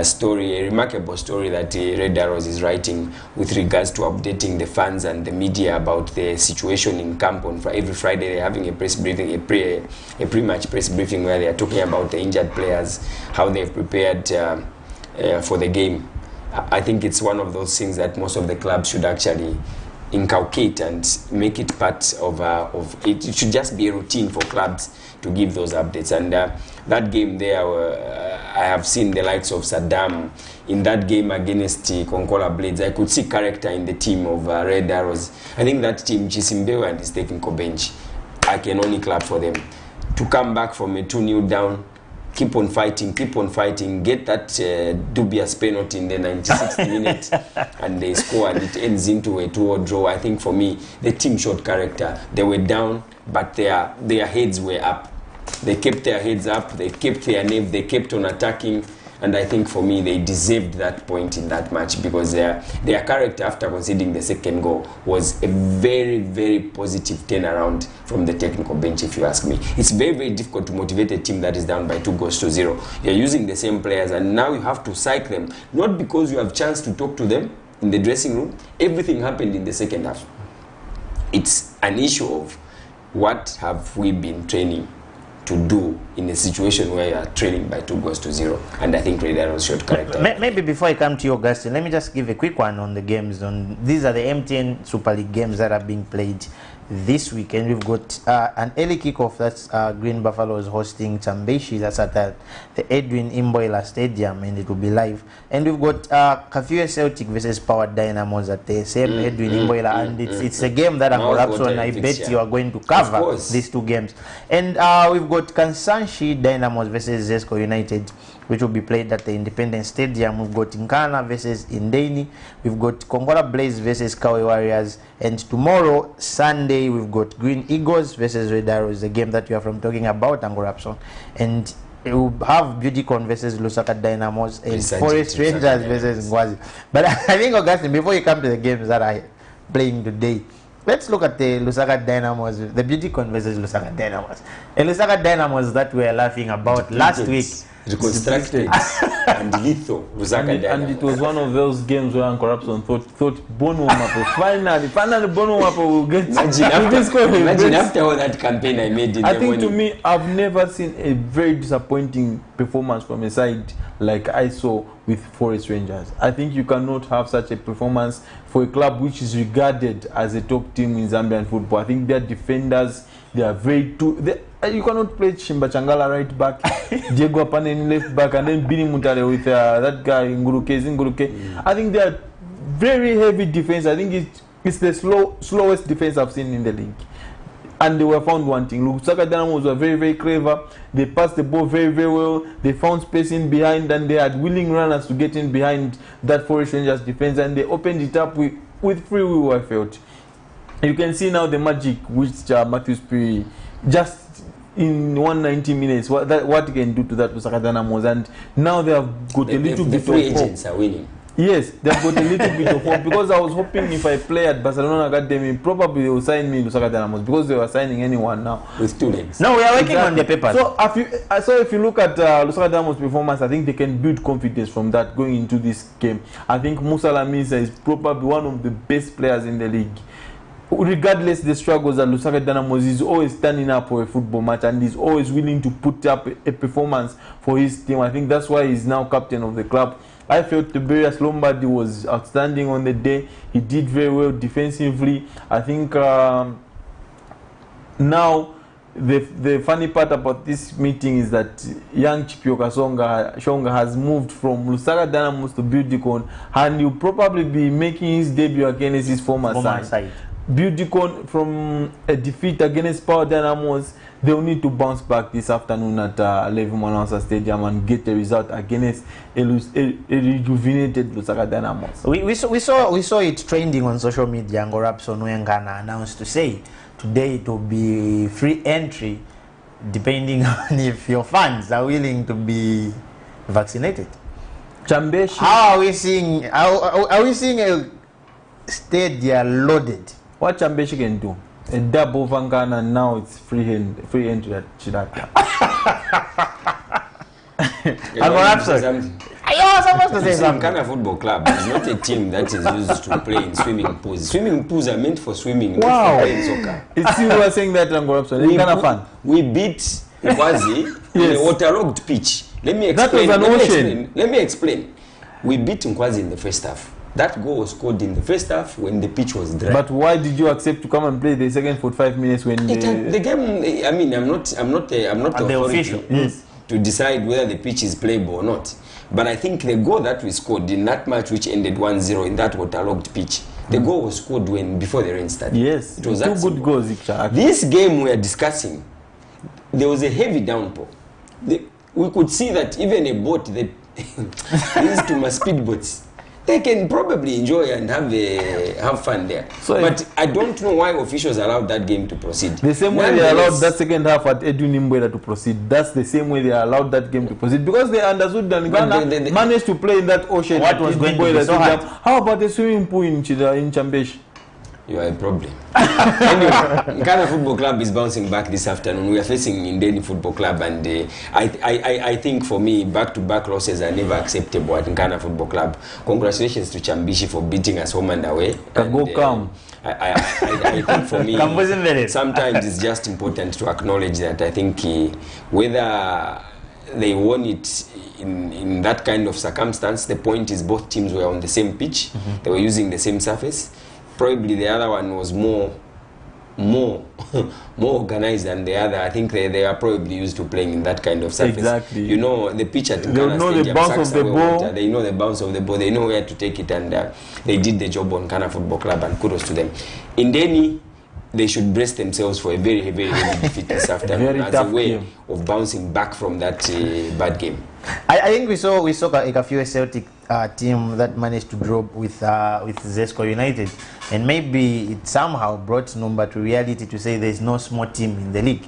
story, a remarkable story that Red Arrows is writing with regards to updating the fans and the media about the situation in camp. On every Friday they're having a press briefing, a pre-match press briefing where they are talking about the injured players, how they've prepared for the game. I think it's one of those things that most of the clubs should actually inculcate and make it part of it. It should just be a routine for clubs to give those updates. And that game there, I have seen the likes of Saddam in that game against Konkola Blades. I could see character in the team of Red Arrows. I think that team, Chisimbewe and his technical bench, I can only clap for them. To come back from a 2-0 down, keep on fighting, get that dubious penalty in the 96th minute, and they score, and it ends into a 2-2 draw. I think for me, the team showed character. They were down, but their heads were up. They kept their heads up, they kept their nerve, they kept on attacking, and I think for me, they deserved that point in that match, because their character after conceding the second goal was a very, very positive turnaround from the technical bench, if you ask me. It's very, very difficult to motivate a team that is down by 2-0. You're using the same players, and now you have to psych them, not because you have chance to talk to them in the dressing room. Everything happened in the second half. It's an issue of what have we been training to do in a situation where you are trailing by 2-0, and I think Red Arrows showed character. Maybe before I come to you, Augustine, let me just give a quick one on the games. These are the MTN Super League games that are being played this weekend. We've got an early kickoff. That's Green Buffaloes hosting Chambeshi. That's at the Edwin Imboila Stadium, and it will be live. And we've got Kafue Celtic versus Power Dynamos at the same Edwin Imboila, and it's a game that I bet you are going to cover these two games. And we've got Kansanshi Dynamos versus Zesco United, which will be played at the Independence Stadium. We've got Nkana versus Indeni. We've got Kongola Blaze versus Kawe Warriors. And tomorrow, Sunday, we've got Green Eagles versus Red Arrows, the game that we are from talking about, Uncle Rapson. And we'll have Beautycon versus Lusaka Dynamos and Forest Rangers versus Ngwazi. But I think, Augustine, before you come to the games that are playing today, let's look at the Lusaka Dynamos, the Beautycon versus Lusaka Dynamos. And Lusaka Dynamos that we were laughing about last week. Reconstructed and lethal. And it was one of those games where Uncle Rapson thought Bono Mapo finally Bono Mapo will get. Imagine after all that campaign I made in I think to me, I've never seen a very disappointing performance from a side like I saw with Forest Rangers. I think you cannot have such a performance for a club which is regarded as a top team in Zambian football. I think their defenders, they are very you cannot play Shimba Changala right back, Diego Apanen left back, and then Bini Mutare with that guy Nguruke. I think they are very heavy defense. I think it's the slowest defense I've seen in the league. And they were found wanting. Lusaka Dynamos were very, very clever. They passed the ball very, very well. They found space in behind, and they had willing runners to get in behind that Forest Rangers defense, and they opened it up with free will, I felt. You can see now the magic which Matthew Spree just in 190 minutes. What he can do to that Lusaka Dynamos, and now they have got a little The bit free of hope. agents are winning. Yes, they've got a little bit of hope, because I was hoping if I play at Barcelona Academy, probably they will sign me Lusaka Dynamos, because they were signing anyone now. With 2 legs. No, we are working on the papers. So if you look at Lusaka Dynamos' performance, I think they can build confidence from that going into this game. I think Musa Lamisa is probably one of the best players in the league. Regardless the struggles that Lusaka Dynamos is always standing up for a football match, and he's always willing to put up a performance for his team. I think that's why he's now captain of the club. I felt Tiberius Lombardi was outstanding on the day. He did very well defensively. I think now the funny part about this meeting is that young Chipioka Shonga has moved from Lusaka Dynamos to Buildicon, and he'll probably be making his debut against his former side. Buildicon, from a defeat against Power Dynamos, they will need to bounce back this afternoon at Levi Mwanawasa Stadium and get a result against a rejuvenated Lusaka Dynamos. We saw it trending on social media. Ngorapson Wengana announced to say today it will be free entry, depending on if your fans are willing to be vaccinated. Chambeshi. How are we seeing? Are we seeing a stadium loaded? What Chambeshi can do? A double Vangana, and now it's free entry at Chidaka. You're supposed to say something. Ghana Football Club is not a team that is used to play in swimming pools. Swimming pools are meant for swimming, not for playing soccer. It's you who are saying that, Angorapson. You're Ghana fan. We beat Nkwazi on a waterlogged pitch. Let me That explain. was an ocean. Let me explain. We beat Nkwazi in the first half. That goal was scored in the first half when the pitch was dry. But why did you accept to come and play the second 45 minutes when the game? I mean, I'm not the authority official. to decide whether the pitch is playable or not. But I think the goal that we scored in that match, which ended 1-0 in that waterlogged pitch, the goal was scored before the rain started. Yes, it was two that good simple. goals. This game we are discussing, there was a heavy downpour. We could see that even a boat that these two speedboats, they can probably enjoy and have fun there. So but I don't know why officials allowed that game to proceed. The same way they allowed that second half at Edwin Imbweda to proceed, that's the same way they allowed that game to proceed, because they understood that Ghana managed to play in that ocean. What was going to be so hard? How about the swimming pool in Chambeshi? You are a problem. Anyway, Ghana Football Club is bouncing back this afternoon. We are facing Indeni Football Club, and I think for me, back-to-back losses are never acceptable at Ghana Football Club. Congratulations to Chambishi for beating us home and away. I think for me, sometimes it's just important to acknowledge that. I think whether they won it in that kind of circumstance, the point is both teams were on the same pitch. They were using the same surface. Probably the other one was more organized than the other. I think they are probably used to playing in that kind of surface. Exactly. You know, the pitch at Ghana know Stadium, the bounce of the ball. They know the bounce of the ball. They know where to take it, and they did the job on Ghana Football Club, and kudos to them. In Deni, they should brace themselves for a very heavy defeat this afternoon as a way of bouncing back from that bad game. I think we saw a few Celtic team that managed to drop with Zesco United, and maybe it somehow brought Numba to reality to say there is no small team in the league.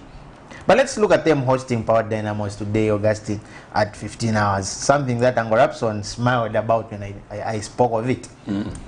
But let's look at them hosting Power Dynamos today, Augustine, at 15 hours. Something that Angorapson smiled about when I spoke of it.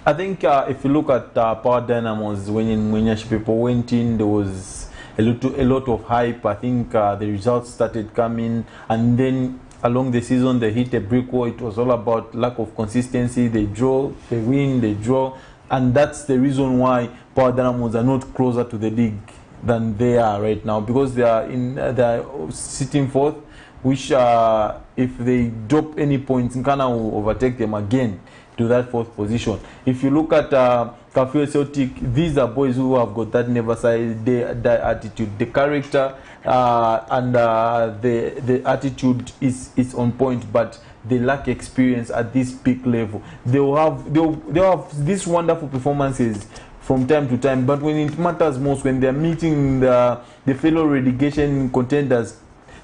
I think if you look at Power Dynamos, when Mwenyashi people went in, there was a lot of hype. I think the results started coming, and then along the season they hit a brick wall. It was all about lack of consistency. They draw, they win, they draw, and that's the reason why Power Dynamos are not closer to the league than they are right now, because they are sitting fourth, which if they drop any points, Nkana will overtake them again to that fourth position. If you look at Kafue Celtic, these are boys who have got that never side the attitude, the character, and the attitude is on point, but they lack experience at this peak level. They'll have these wonderful performances from time to time, but when it matters most, when they're meeting the fellow relegation contenders,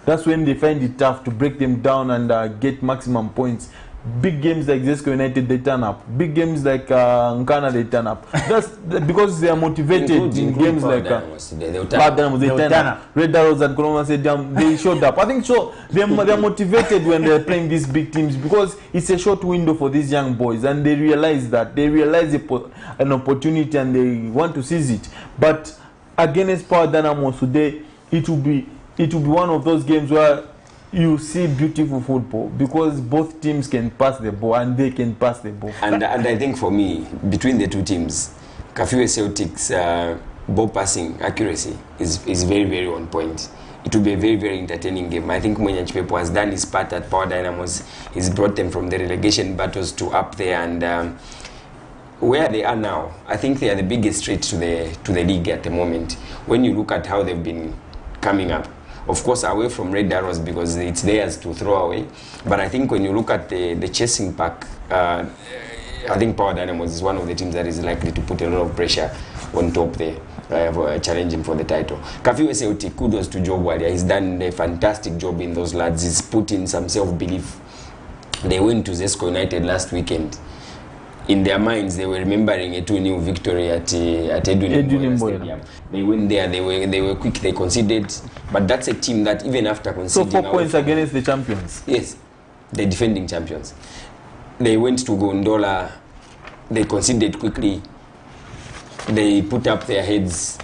that's when they find it tough to break them down and get maximum points. Big games like Zesco United, they turn up. Big games like Nkana, they turn up. That's because they are motivated in games like Power Dynamos, they turn up. Red Arrows at Colombo Stadium, they showed up. I think so. They're motivated when they're playing these big teams because it's a short window for these young boys, and they realize that an opportunity and they want to seize it. But against Power Dynamos today, it will be one of those games where you see beautiful football because both teams can pass the ball and they can pass the ball. And I think for me, between the two teams, Kafue Celtic's ball passing accuracy is very, very on point. It will be a very, very entertaining game. I think Mwenye Chipepo has done his part at Power Dynamos. He's brought them from the relegation battles to up there, and where they are now, I think they are the biggest threat to the league at the moment. When you look at how they've been coming up, of course, away from Red Arrows because it's theirs to throw away. But I think when you look at the chasing pack, I think Power Dynamos is one of the teams that is likely to put a lot of pressure on top there, challenging for the title. Kafue Celtic, kudos to Job Walia. He's done a fantastic job in those lads. He's put in some self-belief. They went to Zesco United last weekend. In their minds, they were remembering a 2-0 victory at Edwin Stadium. They went there, they were quick, they conceded. But that's a team that even after conceding... So 4 points against the champions? Yes, the defending champions. They went to Gondola, they conceded quickly. They put up their heads,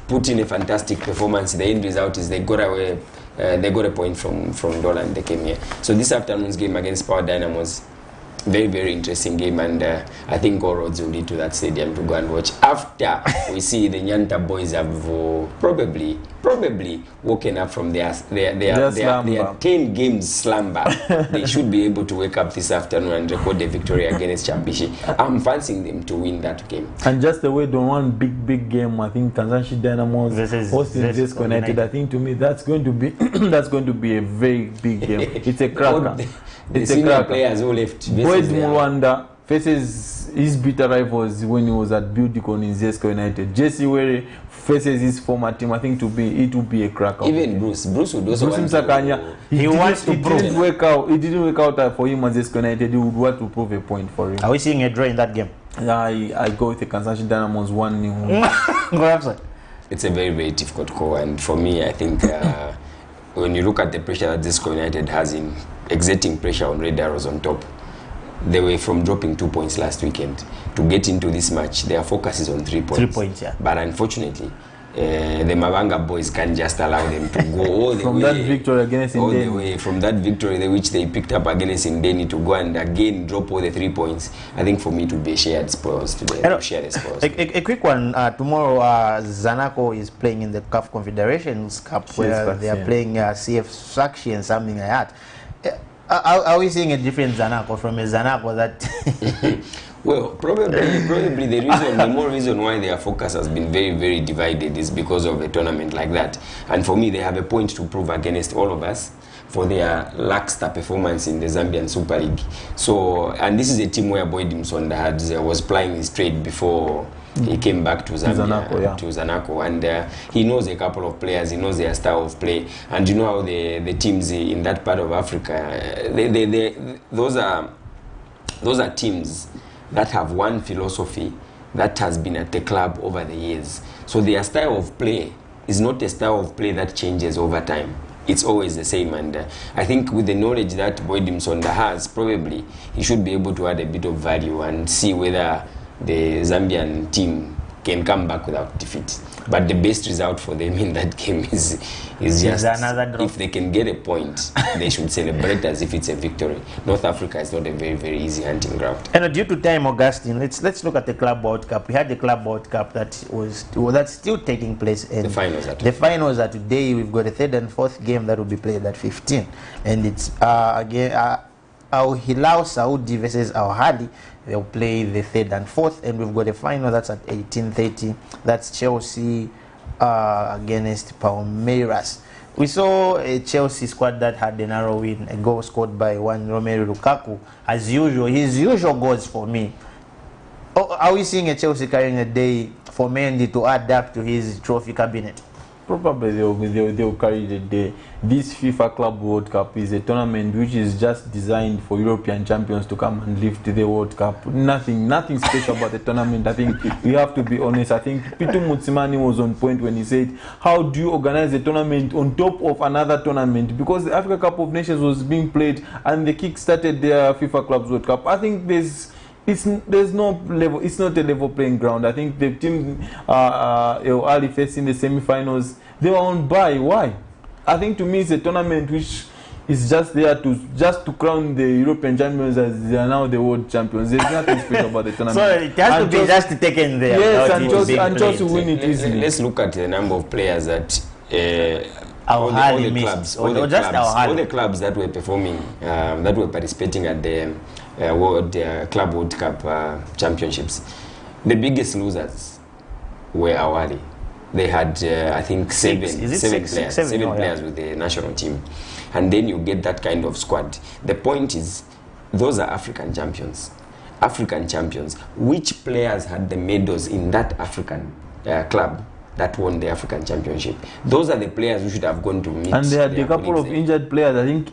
put in a fantastic performance. The end result is they got away, they got a point from Dola and they came here. So this afternoon's game against Power Dynamos, very, very interesting game, and I think all roads will lead to that stadium to go and watch. After we see the Nyanta boys have probably woken up from their 10 games slumber, they should be able to wake up this afternoon and record a victory against Champishi. I'm fancying them to win that game. And just the way they won big game, I think Kansanshi Dynamos hosting Zesco United. I think to me that's going to be a very big game. It's a cracker. The senior players who left. Boyd Mwanda faces his bitter rivals when he was at Beauticon in Zesco United. Jesse Were faces his former team. I think it will be a cracker. Even Bruce would also want Msakanya, he wants to prove. It didn't work out for him at Zesco United. He would want to prove a point for him. Are we seeing a draw in that game? I go with the Kansanshi Dynamos 1-0. It's a very, very difficult call, and for me, I think when you look at the pressure that Zesco United has in exerting pressure on Red Arrows on top, they were from dropping 2 points last weekend. To get into this match, their focus is on 3 points. 3 points, yeah. But unfortunately, the Mavanga boys can't just allow them to go all the from way. That victory against all Indeni. the way from that victory which they picked up against Indeni to go and again drop all the 3 points. I think for me to be shared spoils today. Share the spoils. A quick one. Tomorrow, Zanaco is playing in the CAF Confederations Cup, where they are playing CF Sakshi and something like that. Are we seeing a different Zanaco from a Zanaco that... Well, probably the more reason why their focus has been very, very divided is because of a tournament like that. And for me, they have a point to prove against all of us for their lackluster performance in the Zambian Super League. So, and this is a team where Boyd Msonda was plying his trade before he came back to Zambia, to Zanaco, and he knows a couple of players, he knows their style of play, and you know how the teams in that part of Africa, those are teams that have one philosophy that has been at the club over the years. So their style of play is not a style of play that changes over time. It's always the same, and I think with the knowledge that Boyd Msonda has, probably he should be able to add a bit of value and see whether the Zambian team can come back without defeat. But the best result for them in that game is just another drop. If they can get a point, they should celebrate as if it's a victory. North Africa is not a very, very easy hunting ground. And due to time, Augustine, let's look at the Club World Cup. We had the Club World Cup that's still taking place. And the finals are today. We've got a third and fourth game that will be played at 15, and it's again Al Hilal Saudi versus Al Ahly. They'll play the third and fourth, and we've got a final that's at 18:30. That's Chelsea against Palmeiras. We saw a Chelsea squad that had a narrow win, a goal scored by one Romelu Lukaku. As usual, his usual goals for me. Are we seeing a Chelsea carrying a day for Mendy to adapt to his trophy cabinet? probably they'll carry the day. This FIFA Club World Cup is a tournament which is just designed for European champions to come and lift the World Cup. Nothing special about the tournament. I think we have to be honest. I think Pitu Mutsimani was on point when he said, how do you organize a tournament on top of another tournament? Because the Africa Cup of Nations was being played and they kick-started their FIFA Clubs World Cup. I think there's no level. It's not a level playing ground. I think the team early facing the semi-finals, they were on bye. Why? I think to me it's a tournament which is just there to crown the European champions as they are now the world champions. There's nothing special about the tournament. So it has to be just taken there. Yes, without and just win it easily. Let's look at the number of players that All the clubs that were performing, that were participating at the Club World Cup Championships. The biggest losers were Awali. They had, I think, seven players with the national team. And then you get that kind of squad. The point is, those are African champions. African champions. Which players had the medals in that African club that won the African Championship? Those are the players who should have gone to meet. And they had a couple of injured players. I think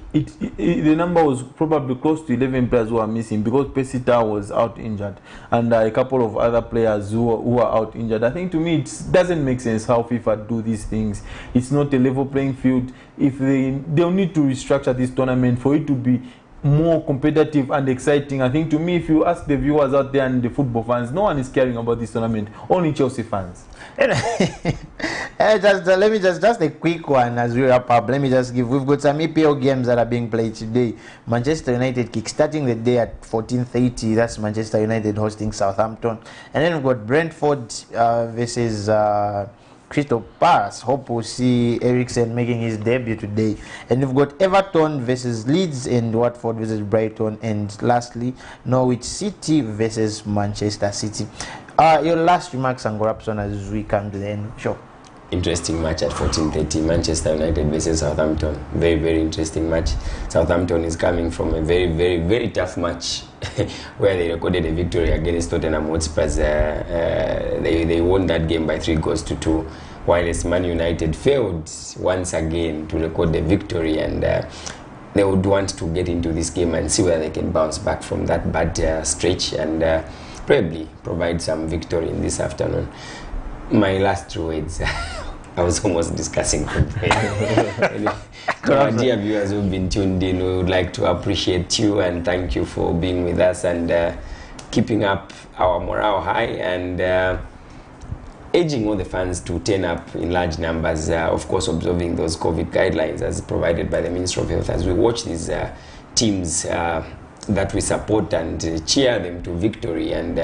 the number was probably close to 11 players who are missing because Pesita was out injured, and a couple of other players who are out injured. I think to me it doesn't make sense how FIFA do these things. It's not a level playing field. If they'll need to restructure this tournament for it to be more competitive and exciting. I think to me, if you ask the viewers out there and the football fans, no one is caring about this tournament, only Chelsea fans. Let me just a quick one as we wrap up. Let me just give, we've got some EPL games that are being played today. Manchester United kick-starting the day at 14:30. That's Manchester United hosting Southampton. And then we've got Brentford versus Crystal Palace. Hope we'll see Eriksen making his debut today. And we've got Everton versus Leeds and Watford versus Brighton. And lastly, Norwich City versus Manchester City. Your last remarks and corruption as we come to the end. Sure. Interesting match at 14:30, Manchester United versus Southampton. Very, very interesting match. Southampton is coming from a very, very, very tough match where they recorded a victory against Tottenham Hotspurs. They won that game by 3-2, whilst Man United failed once again to record the victory, and they would want to get into this game and see whether they can bounce back from that bad stretch and probably provide some victory in this afternoon. My last 2 words, I was almost discussing our dear viewers who've been tuned in, we would like to appreciate you and thank you for being with us and keeping up our morale high and urging all the fans to turn up in large numbers, of course observing those COVID guidelines as provided by the Ministry of Health as we watch these teams that we support and cheer them to victory. And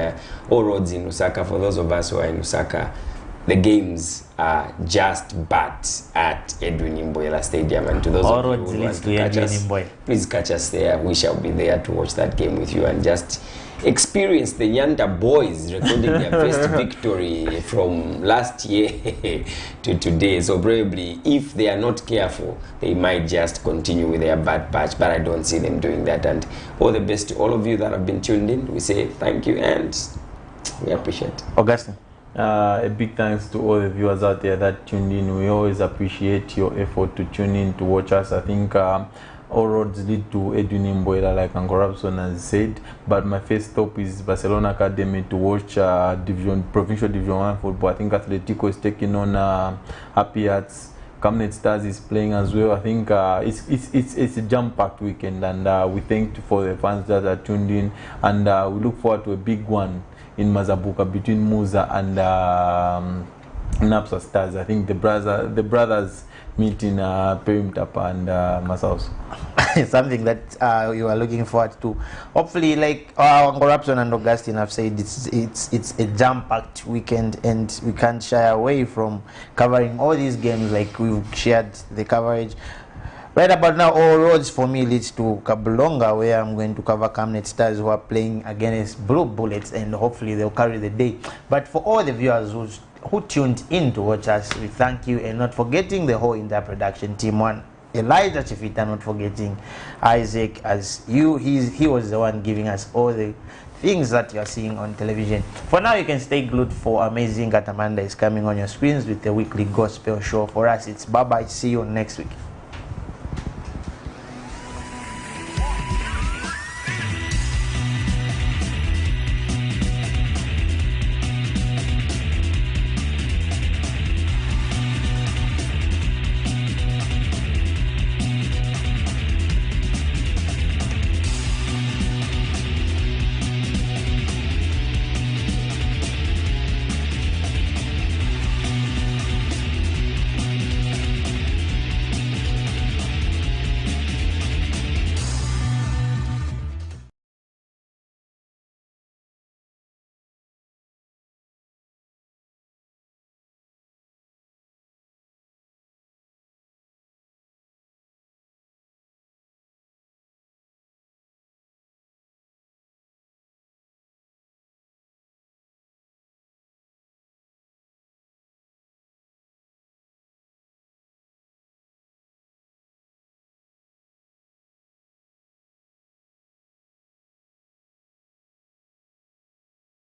all roads in Lusaka, for those of us who are in Lusaka, the games are just but at Edwin Imboela Stadium, and to those all of you roads who leads want to to catch Edwin us, Imboela. please catch us there. We shall be there to watch that game with you and just experience the Nyanda boys recording their first victory from last year to today. So probably if they are not careful, they might just continue with their bad patch, but I don't see them doing that. And all the best to all of you that have been tuned in. We say thank you and we appreciate it. Augustine. A big thanks to all the viewers out there that tuned in. We always appreciate your effort to tune in to watch us. I think all roads lead to Edwin Imboela, like Uncle Robson has said, but my first stop is Barcelona Academy to watch provincial Division 1 football. I think Atletico is taking on Happy Hearts. Camnet Stars is playing as well. I think it's a jam-packed weekend, and we thank you for the fans that are tuned in, and we look forward to a big one in Mazabuka between Muza and Napsa Stars. I think the brothers meet in Perimtapa and Masaus. Something that you are looking forward to. Hopefully, like Corruption and Augustine have said, it's a jam-packed weekend, and we can't shy away from covering all these games like we've shared the coverage. Right about now, all roads for me leads to Kabulonga, where I'm going to cover Camnet Stars, who are playing against Blue Bullets, and hopefully they'll carry the day. But for all the viewers who tuned in to watch us, we thank you, and not forgetting the whole entire production team. One Elijah Chifita, not forgetting Isaac, as he was the one giving us all the things that you are seeing on television. For now, you can stay glued for Amazing Katamanda is coming on your screens with the weekly gospel show. For us, it's bye-bye. See you next week.